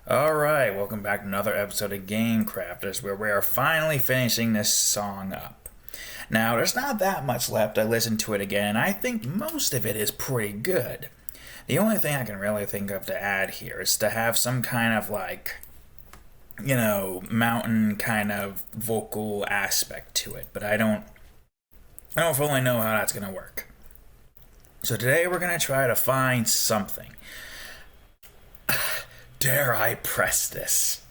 Alright, welcome back to another episode of Game Crafters, where we are finally finishing this song up. Now, there's not that much left. I listened to it again, and I think most of it is pretty good. The only thing I can really think of to add here is to have some kind of mountain kind of vocal aspect to it, but I don't fully know how that's gonna work. So today we're gonna try to find something. Dare I press this?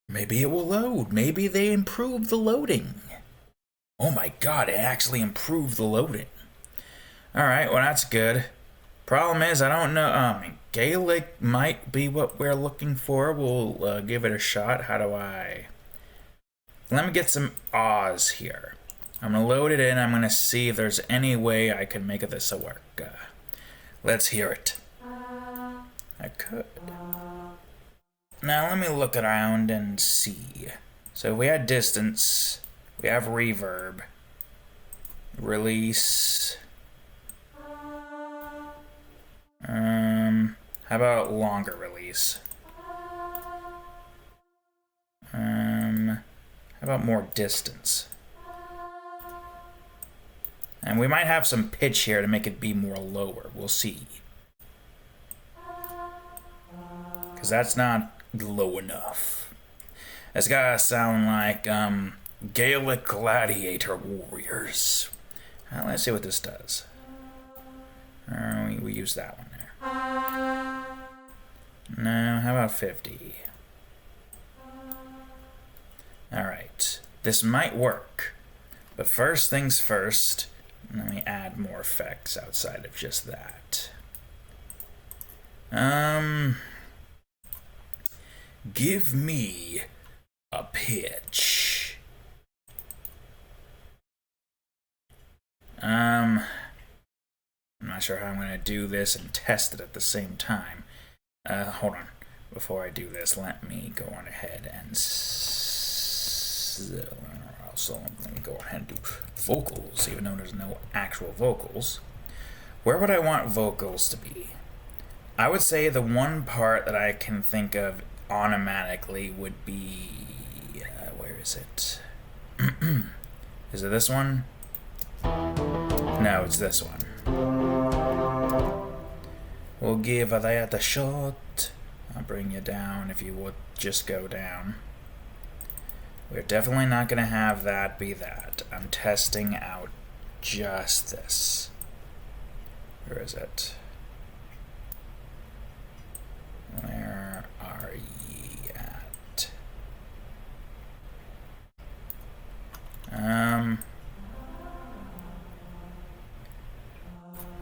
Maybe it will load. Maybe they improved the loading. Oh my god, it actually improved the loading. Alright, well that's good. Problem is, I don't know. Gaelic might be what we're looking for. We'll give it a shot. How do I... Let me get some Oz here. I'm going to load it in. I'm going to see if there's any way I can make this work. Let's hear it. I could. Now let me look around and see. So we had distance. We have reverb. Release. How about longer release? How about more distance? And we might have some pitch here to make it be more lower. We'll see. Because that's not low enough. It's gotta sound like Gaelic gladiator warriors. Let's see what this does. We use that one there. No, how about 50? Alright. This might work. But first things first, let me add more effects outside of just that. Give me a pitch. I'm not sure how I'm going to do this and test it at the same time. Hold on. Before I do this, let me go on ahead and... Also, let me go ahead and do vocals, even though there's no actual vocals. Where would I want vocals to be? I would say the one part that I can think of automatically would be... where is it? Is it this one? No, it's this one. We'll give that a shot. I'll bring you down if you would just go down. We're definitely not going to have that be that. I'm testing out just this. Where is it? Where are ye at?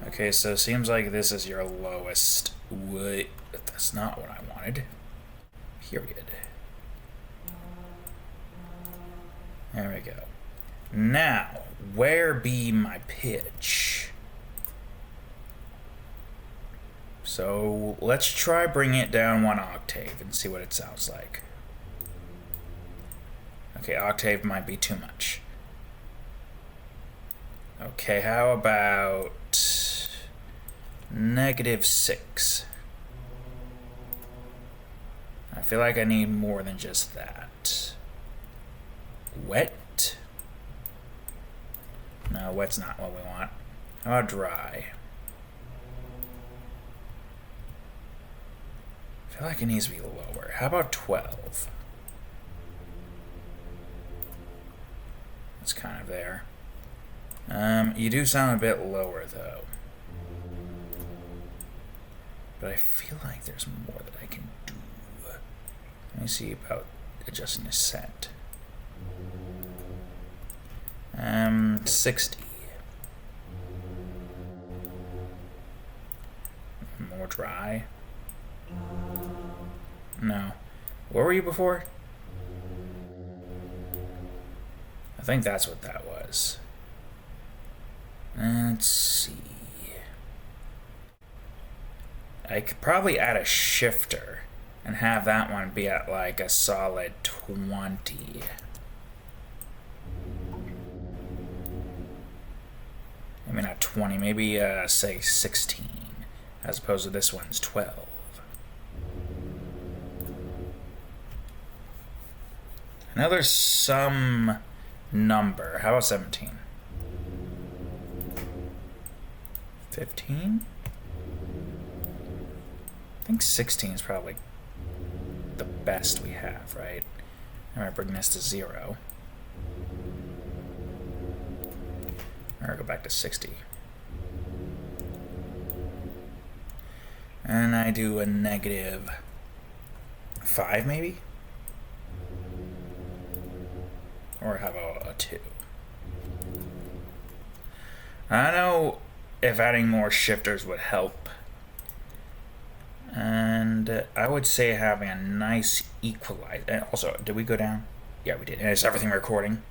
Okay, so it seems like this is your lowest. Wait, but that's not what I wanted. Period. There we go. Now, where be my pitch? So let's try bringing it down 1 octave and see what it sounds like. Okay, octave might be too much. Okay, how about -6? I feel like I need more than just that. Wet? No, wet's not what we want. How about dry? I feel like it needs to be lower. How about 12? It's kind of there. You do sound a bit lower, though. But I feel like there's more that I can do. Let me see about adjusting the set. 60. More dry. No. What were you before? I think that's what that was. Let's see. I could probably add a shifter and have that one be at like a solid 20. Maybe not 20, maybe say 16, as opposed to this one's 12. I know there's some number. How about 17? 15? I think 16 is probably the best we have, right? Alright, bring this to 0. Alright, go back to 60. And I do a negative 5, maybe? Or how about a 2? I don't know if adding more shifters would help. And I would say having a nice equalizer. And also, did we go down? Yeah, we did. And is everything recording?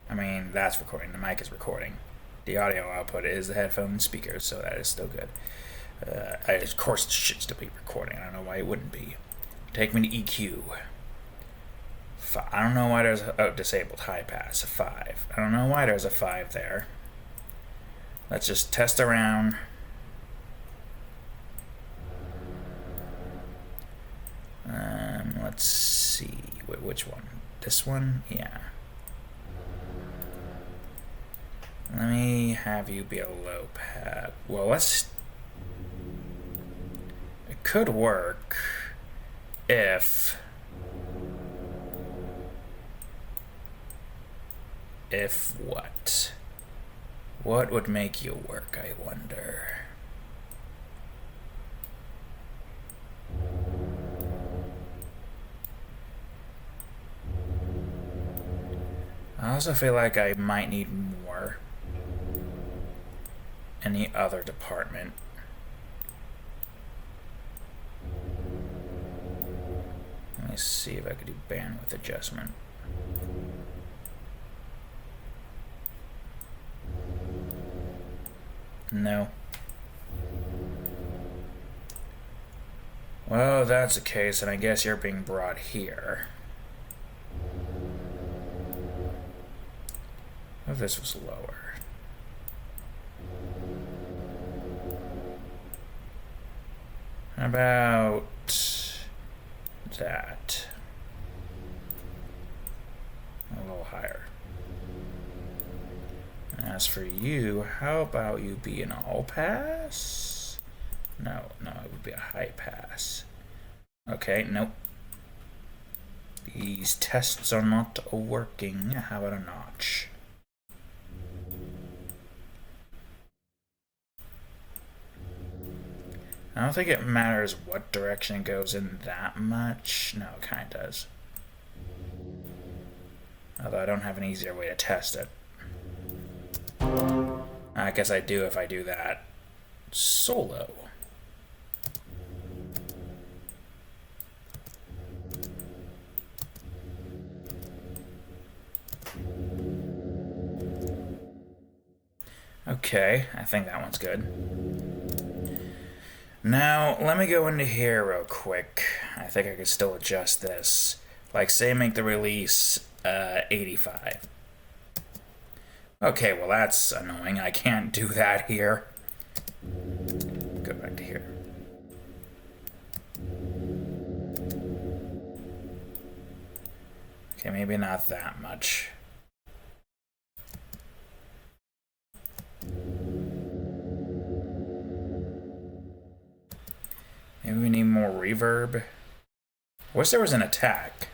I mean, that's recording. The mic is recording. The audio output is the headphone and speakers, so that is still good. Of course, it should still be recording. I don't know why it wouldn't be. Take me to EQ. I don't know why there's a disabled high pass. A 5. I don't know why there's a 5 there. Let's just test around. Let's see. Wait, which one? This one? Yeah. Let me have you be a low pad. Well, let's... It could work if... If what? What would make you work, I wonder? I also feel like I might need more in the other department. Let me see if I could do bandwidth adjustment. No. Well, if that's the case, then I guess you're being brought here. What if this was lower? How about that? A little higher. As for you, how about you be an all pass? No, it would be a high pass. Okay, nope. These tests are not working. How about a notch? I don't think it matters what direction it goes in that much. No, it kind of does. Although I don't have an easier way to test it. I guess I do if I do that solo. Okay, I think that one's good. Now, let me go into here real quick. I think I could still adjust this. Like, say, make the release 85. Okay, well, that's annoying. I can't do that here. Go back to here. Okay, maybe not that much. Maybe we need more reverb. Wish there was an attack.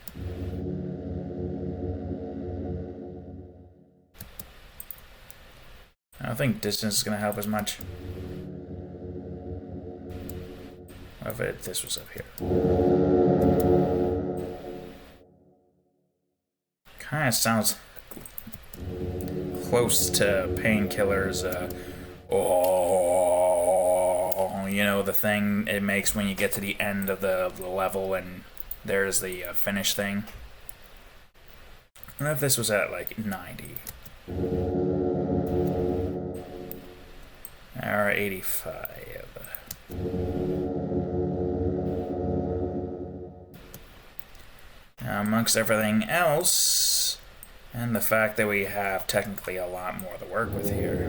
I don't think distance is going to help as much. What if this was up here? Kind of sounds close to Painkiller's, oh, you know, the thing it makes when you get to the end of the level and there's the finish thing. What if this was at like 90? Or 85. Now, amongst everything else, and the fact that we have technically a lot more to work with here.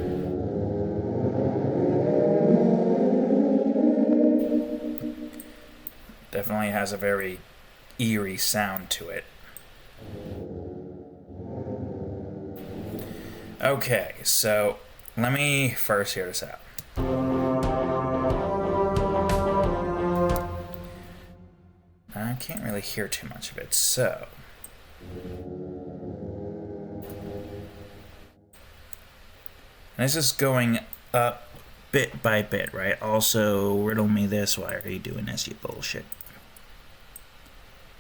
Definitely has a very eerie sound to it. Okay, so let me first hear this out. I can't really hear too much of it, so. And this is going up bit by bit, right? Also, riddle me this. Why are you doing this, you bullshit?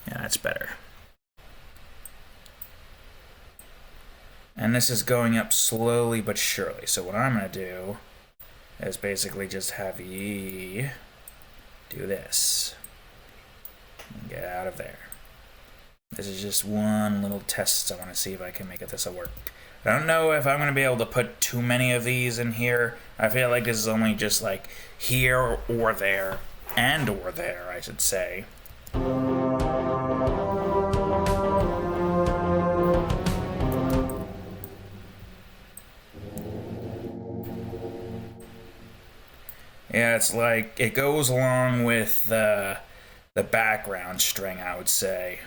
Yeah, that's better. And this is going up slowly but surely. So what I'm going to do is basically just have ye do this. And get out of there. This is just one little test. I want to see if I can make this work. I don't know if I'm going to be able to put too many of these in here. I feel like this is only just like here or there. And or there, I should say. Yeah, it's like it goes along with the background string, I would say.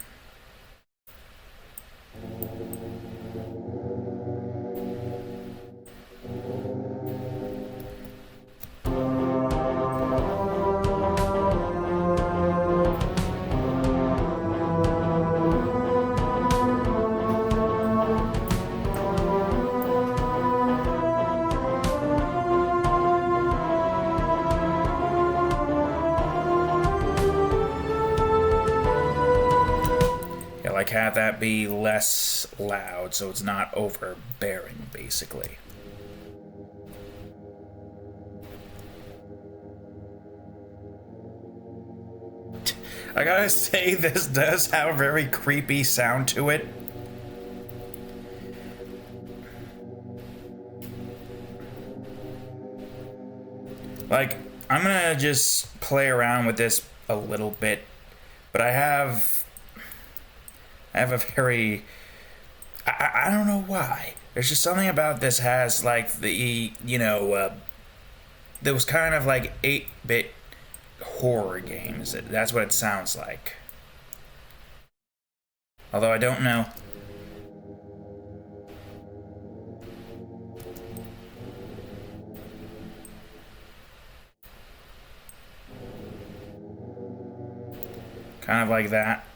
Like have that be less loud so it's not overbearing, basically. I gotta say, this does have a very creepy sound to it. Like, I'm gonna just play around with this a little bit, but I have a very... I don't know why. There's just something about this has, like, the, you know, there was kind of like 8-bit horror games. That's what it sounds like. Although I don't know. Kind of like that.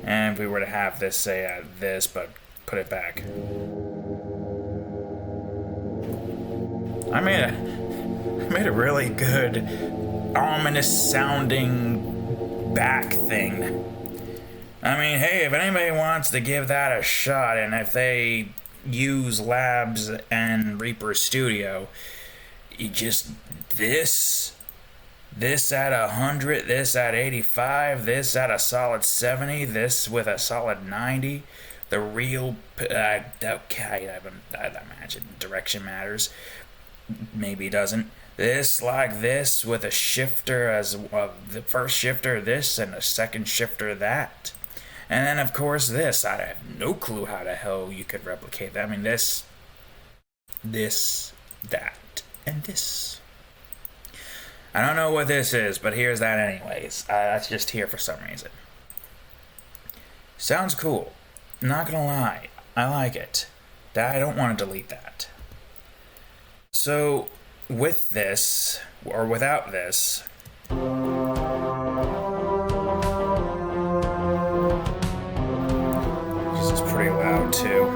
And if we were to have this say this, but put it back. I made a really good ominous sounding back thing. I mean, hey, if anybody wants to give that a shot, and if they use Labs and Reaper Studio, you just this at 100, this at 85, this at a solid 70, this with a solid 90. The real, I imagine direction matters. Maybe it doesn't. This like this with a shifter as the first shifter this and a second shifter that. And then of course this, I have no clue how the hell you could replicate that. I mean this, that, and this. I don't know what this is, but here's that anyways. That's just here for some reason. Sounds cool. Not gonna lie, I like it. I don't want to delete that. So, with this, or without this, this is pretty loud too.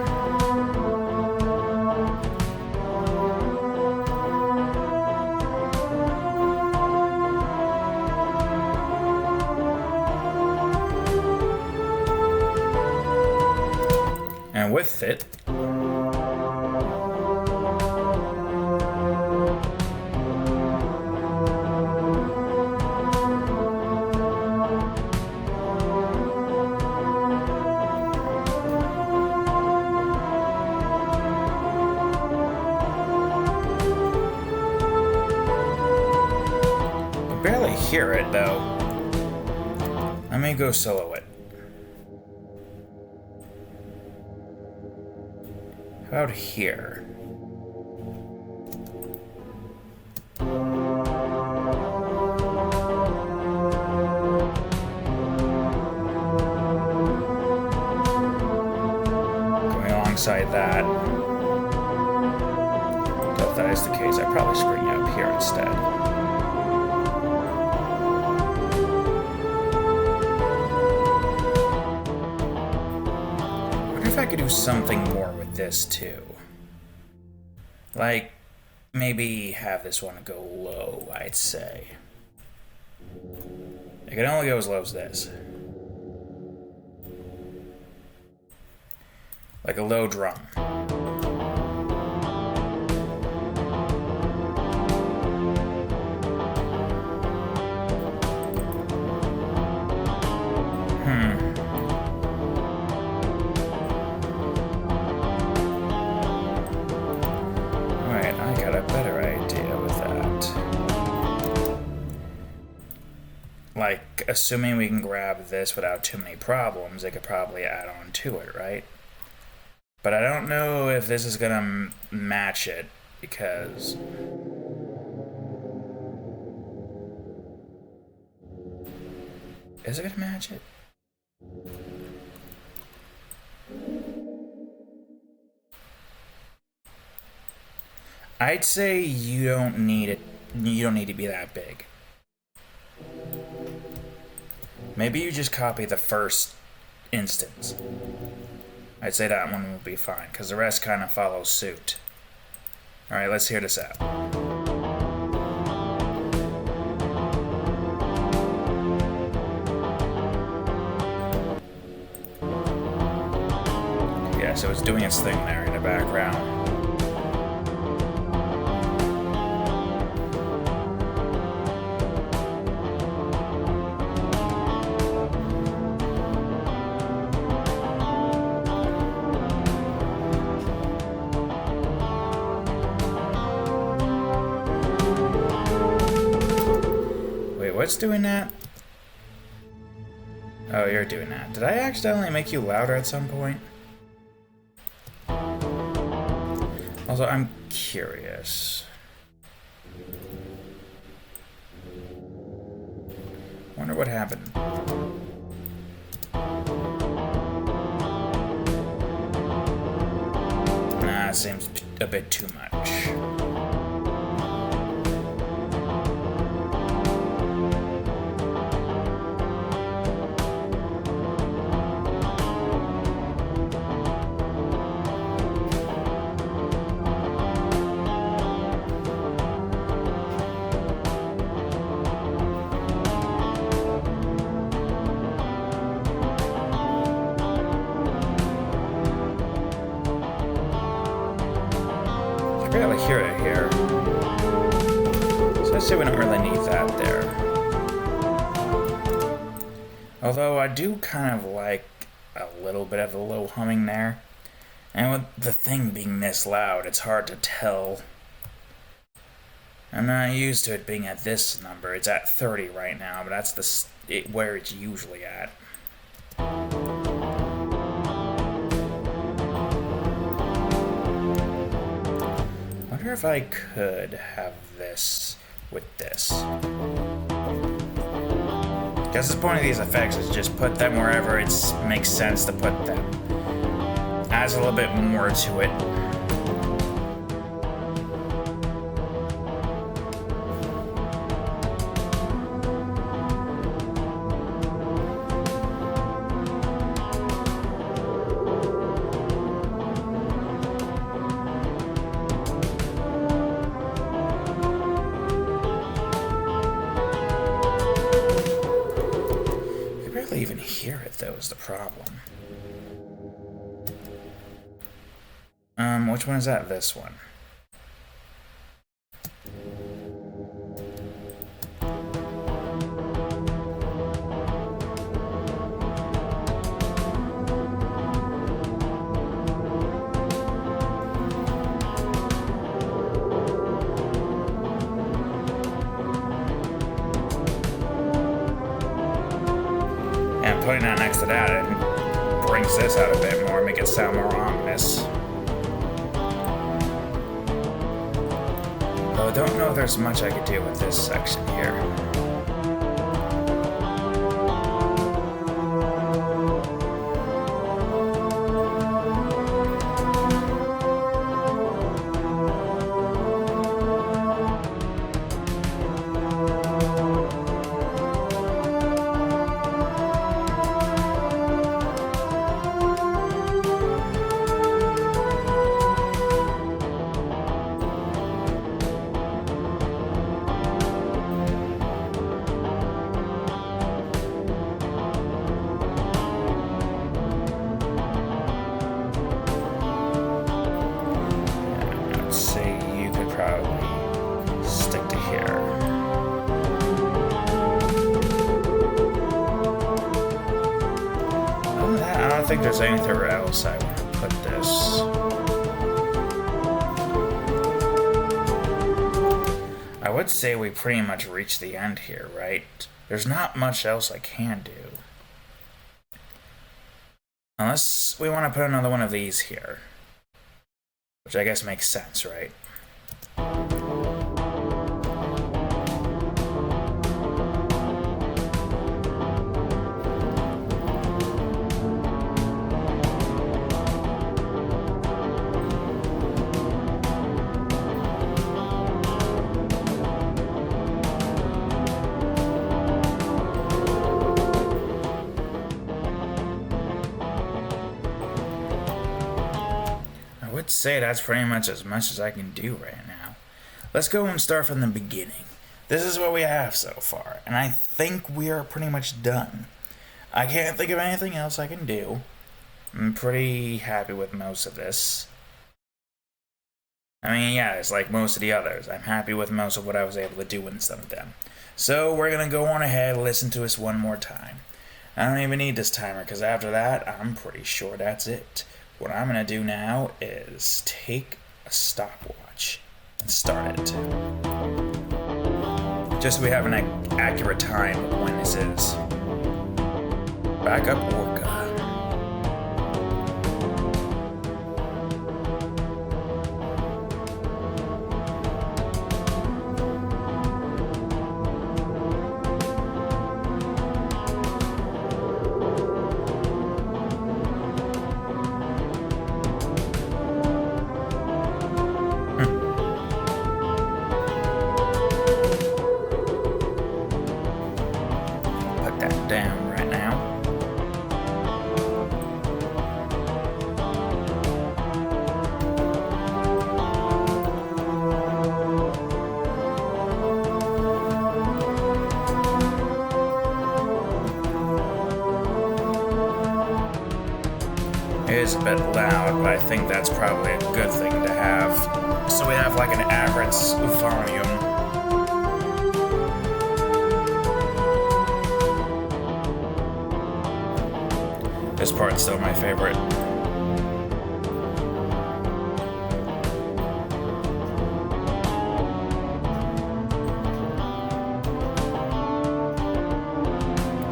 And with it, I barely hear it though. Let me go solo it. How about here? alongside that. But if that is the case, I'd probably just bring you up here instead. I wonder if I could do something more with this too. Like, maybe have this one go low, I'd say. It can only go as low as this. Like a low drum. Alright, I got a better idea with that. Like, assuming we can grab this without too many problems, it could probably add on to it, right? But I don't know if this is gonna match it, because is it gonna match it? I'd say you don't need it. You don't need to be that big. Maybe you just copy the first instance. I'd say that one will be fine, because the rest kind of follows suit. Alright, let's hear this out. Yeah, so it's doing its thing there in the background. What's doing that? Oh, you're doing that. Did I accidentally make you louder at some point? Also, I'm curious. Wonder what happened. Nah, it seems a bit too much. I barely hear it here. So I'd say we don't really need that there. Although I do kind of like a little bit of a low humming there. And with the thing being this loud, it's hard to tell. I'm not used to it being at this number. It's at 30 right now, but that's where it's usually at. I wonder if I could have this with this. Because the point of these effects is just put them wherever it makes sense to put them. Adds a little bit more to it. Even hear it though is the problem. Which one is that? This one. Putting that next to that, it brings this out a bit more, make it sound more ominous. Though I don't know if there's much I could do with this section here. probably stick to here. I don't think there's anywhere else I want to put this. I would say we pretty much reached the end here, right? There's not much else I can do. Unless we want to put another one of these here. Which I guess makes sense, right? I would say that's pretty much as I can do right now. Let's go and start from the beginning. This is what we have so far, and I think we are pretty much done. I can't think of anything else I can do. I'm pretty happy with most of this. I mean, yeah, it's like most of the others. I'm happy with most of what I was able to do in some of them. So we're gonna go on ahead and listen to this one more time. I don't even need this timer, because after that, I'm pretty sure that's it. What I'm going to do now is take a stopwatch and start it. Just so we have an accurate time of when this is. Back up Orca. Down right now. It is a bit loud, but I think that's probably a good thing to have. So we have like an average volume. This part's still my favorite.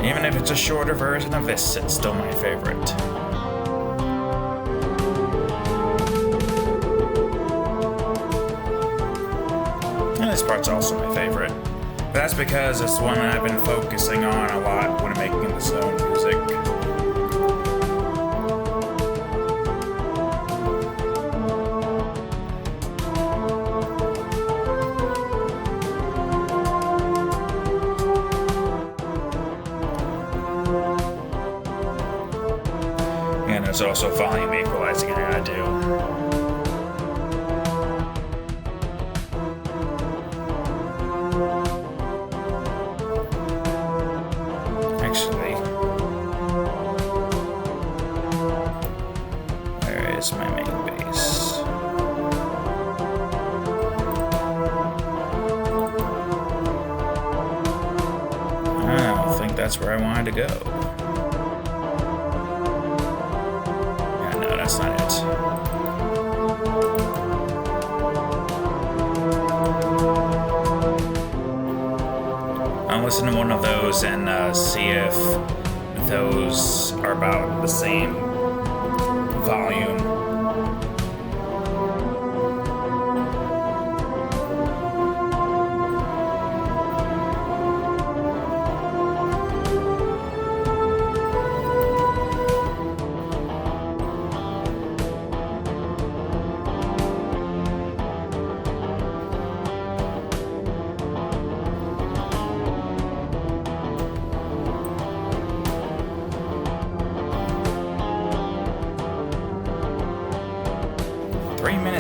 Even if it's a shorter version of this, it's still my favorite. And this part's also my favorite. But that's because it's one I've been focusing on a lot when making the zone music. And there's also volume equalizing I gotta do. Actually, where is my main base? I don't think that's where I wanted to go. That's not it. I'll listen to one of those and see if those are about the same volume.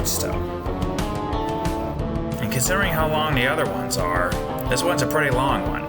Still. And considering how long the other ones are, this one's a pretty long one.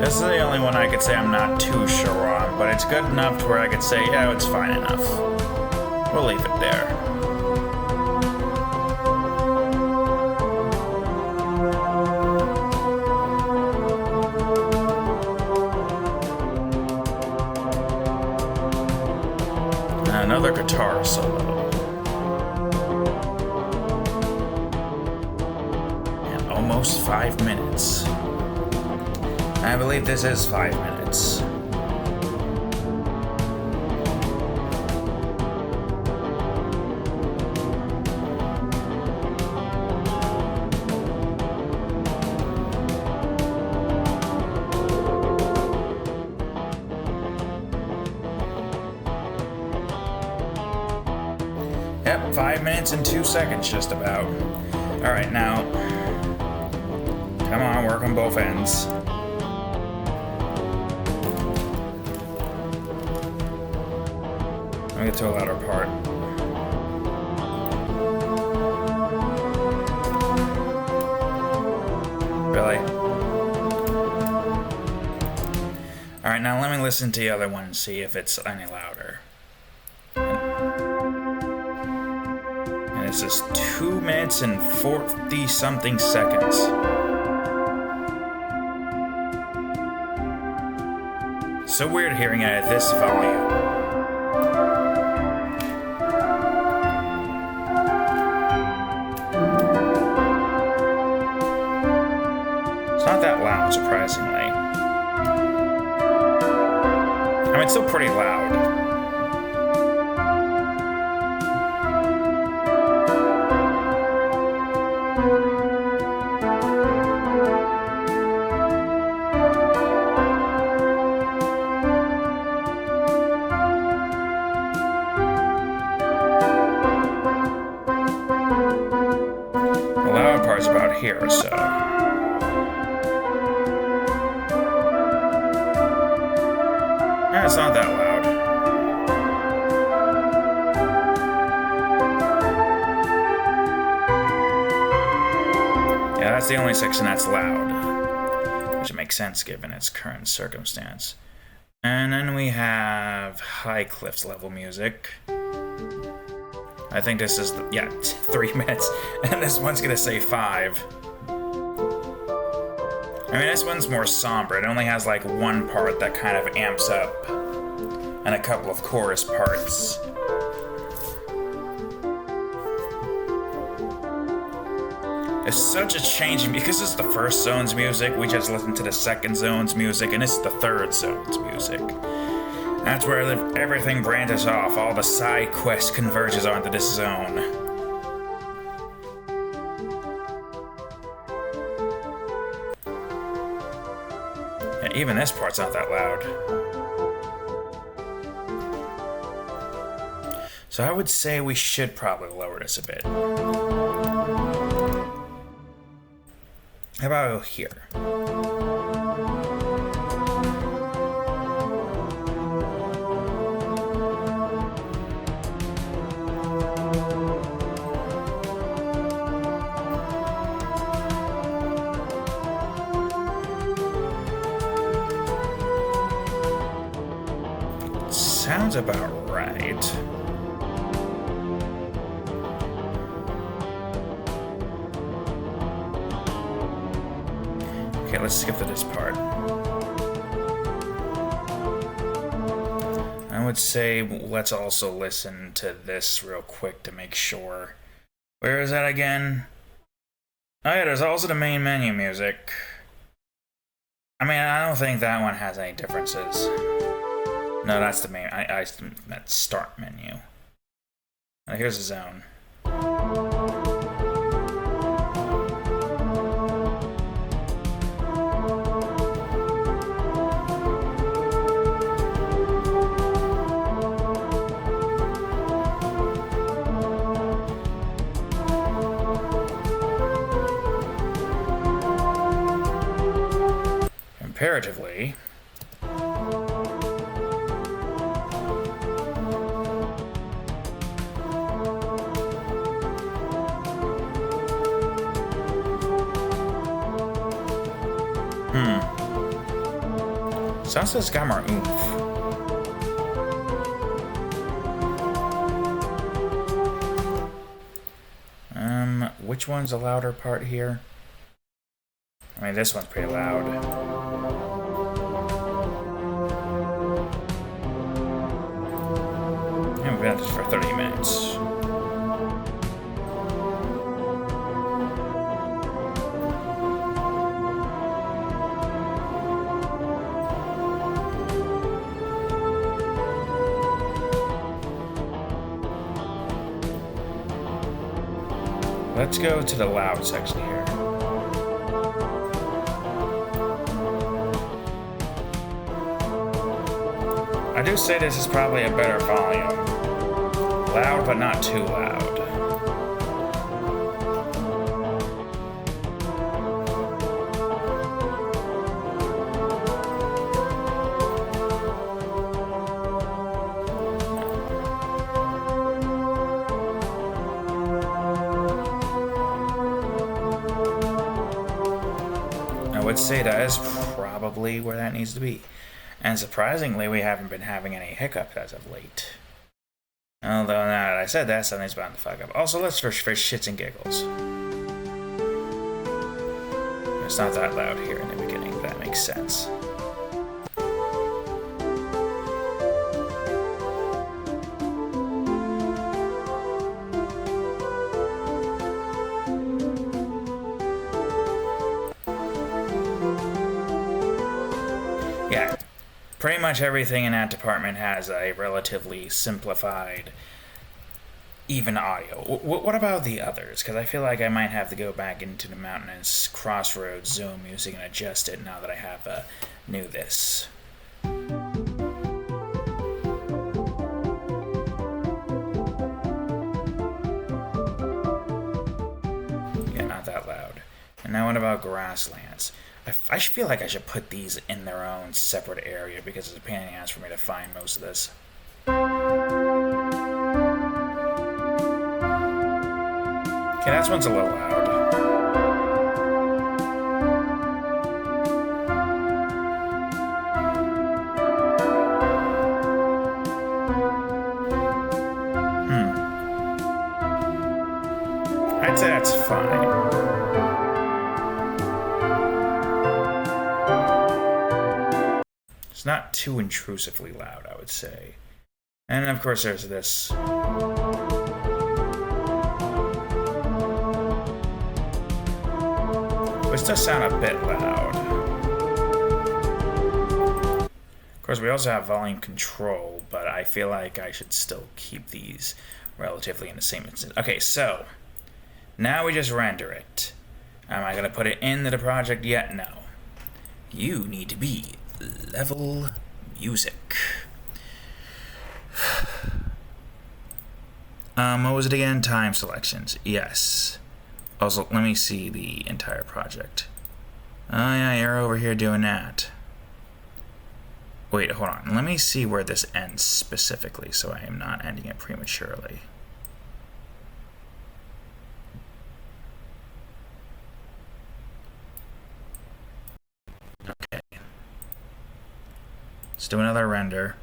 This is the only one I could say I'm not too sure on, but it's good enough to where I could say, yeah, it's fine enough. We'll leave it there. Another guitar solo. And almost 5 minutes. I believe this is 5 minutes. Yep, 5 minutes and 2 seconds just about. Alright, now. Come on, work on both ends. Let me get to a louder part. Really? Alright, now let me listen to the other one and see if it's any louder. And this is 2 minutes and 40 something seconds. So weird hearing it at this volume. It's not that loud, surprisingly. I mean, it's still pretty loud. The loud part's about here, so. It's not that loud. Yeah, that's the only section that's loud, which makes sense given its current circumstance. And then we have High Cliffs level music. I think this is, 3 minutes, and this one's gonna say 5. I mean, this one's more somber. It only has like one part that kind of amps up, and a couple of chorus parts. It's such a change, because this is the first zone's music, we just listened to the second zone's music, and this is the third zone's music. That's where everything branches off, all the side quests converges onto this zone. Yeah, even this part's not that loud. So I would say we should probably lower this a bit. How about here? Sounds about right. Okay, let's skip to this part. I would say let's also listen to this real quick to make sure. Where is that again? Oh yeah, there's also the main menu music. I mean, I don't think that one has any differences. No, that's the main. That start menu. Now here's the zone. Comparatively, Sounds like it's got more oomph. Which one's the louder part here? I mean, this one's pretty loud. And we've been at this for 30 minutes. Let's go to the loud section here. I do say this is probably a better volume. Loud, but not too loud. I would say that is probably where that needs to be. And surprisingly, we haven't been having any hiccups as of late. Although now that I said that, something's bound to fuck up. Also, let's search for shits and giggles. It's not that loud here in the beginning, if that makes sense. Yeah, pretty much everything in that department has a relatively simplified, even audio. What about the others? Because I feel like I might have to go back into the Mountainous Crossroads Zone music and adjust it now that I have knew this. Yeah, not that loud. And now what about Grasslands? I feel like I should put these in their own separate area because it's a pain in the ass for me to find most of this. Okay, that one's a little loud. I'd say that's fine. It's not too intrusively loud, I would say. And of course there's this. Which does sound a bit loud. Of course we also have volume control, but I feel like I should still keep these relatively in the same instance. Okay, so now we just render it. Am I going to put it into the project yet? No. You need to be level music. What was it again? Time selections. Yes. Also, let me see the entire project. Oh yeah, you're over here doing that. Wait, hold on. Let me see where this ends specifically so I am not ending it prematurely. Okay. Let's do another render.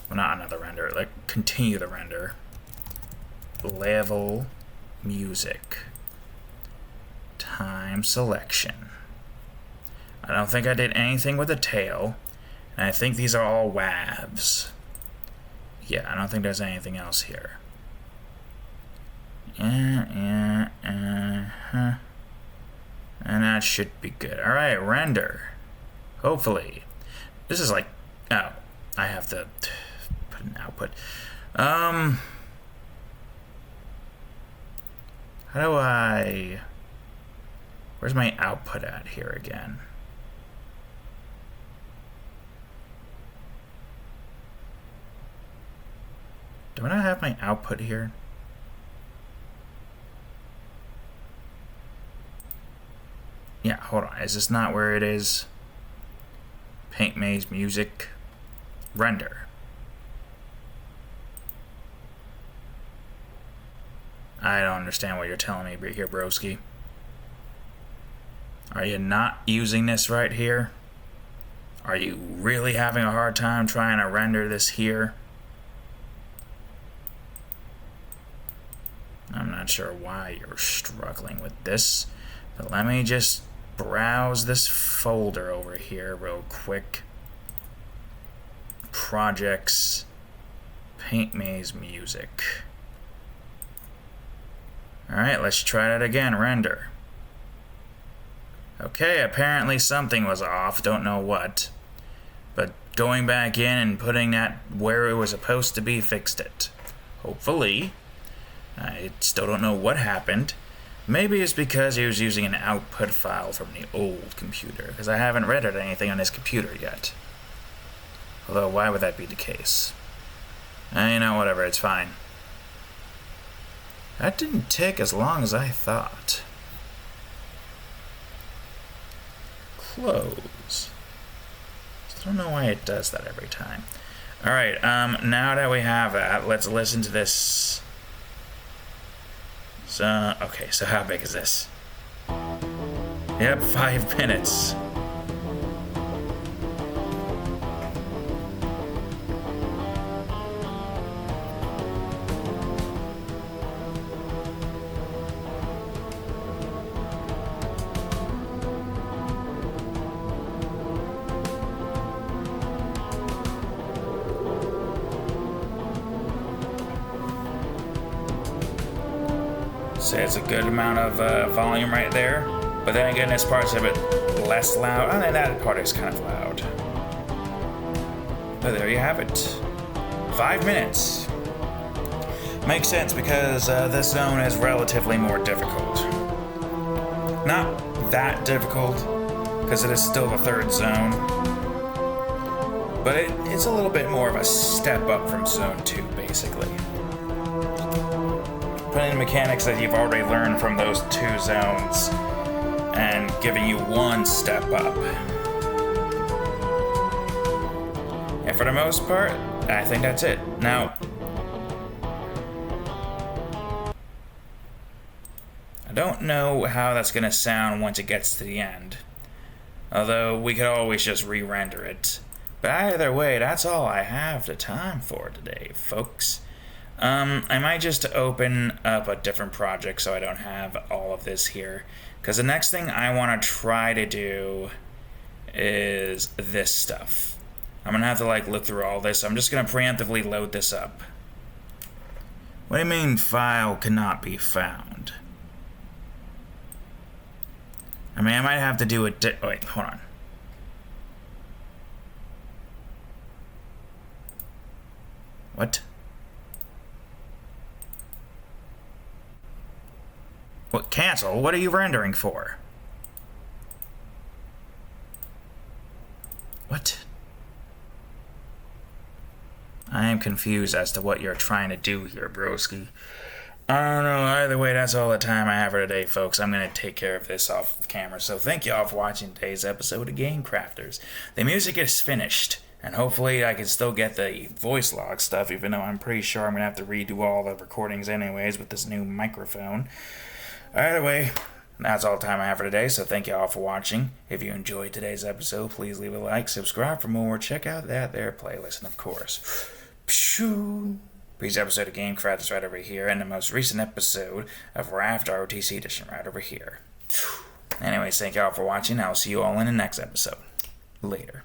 Well, not another render. Like, continue the render. Level music. Time selection. I don't think I did anything with the tail. And I think these are all WAVs. Yeah, I don't think there's anything else here. And that should be good. Alright, render. Hopefully. This is like... Oh, I have to put an output. How do I... Where's my output at here again? Do I not have my output here? Yeah, hold on. Is this not where it is? Paint maze, music, render. I don't understand what you're telling me here, broski. Are you not using this right here? Are you really having a hard time trying to render this here? I'm not sure why you're struggling with this, but let me just browse this folder over here real quick. Projects, Paint Maze Music. Alright, let's try that again, render. Okay, apparently something was off, don't know what. But going back in and putting that where it was supposed to be fixed it. Hopefully. I still don't know what happened. Maybe it's because he was using an output file from the old computer, because I haven't rendered anything on his computer yet. Although, why would that be the case? You know, whatever, it's fine. That didn't take as long as I thought. Close. I don't know why it does that every time. Alright, now that we have that, let's listen to this. So, okay, so how big is this? Yep, 5 minutes. So it's a good amount of volume right there. But then again, this part's a bit less loud. I mean, that part is kind of loud. But there you have it. 5 minutes. Makes sense because this zone is relatively more difficult. Not that difficult, because it is still the third zone. But it's a little bit more of a step up from zone 2, basically. Putting mechanics that you've already learned from those 2 zones and giving you one step up. And for the most part, I think that's it. Now, I don't know how that's going to sound once it gets to the end. Although, we could always just re-render it. But either way, that's all I have the time for today, folks. I might just open up a different project so I don't have all of this here. Because the next thing I want to try to do is this stuff. I'm going to have to look through all this. I'm just going to preemptively load this up. What do you mean file cannot be found? I mean, I might have to do it. Wait, hold on. What? What, cancel? What are you rendering for? What? I am confused as to what you're trying to do here, broski. I don't know, either way, that's all the time I have for today, folks. I'm going to take care of this off camera, so thank you all for watching today's episode of Game Crafters. The music is finished, and hopefully I can still get the voice log stuff, even though I'm pretty sure I'm going to have to redo all the recordings anyways with this new microphone. Either way, that's all the time I have for today, so thank you all for watching. If you enjoyed today's episode, please leave a like, subscribe for more, check out that there playlist, and of course, previous episode of Game Crafters right over here, and the most recent episode of Raft ROTC Edition right over here. Anyways, thank you all for watching. I'll see you all in the next episode. Later.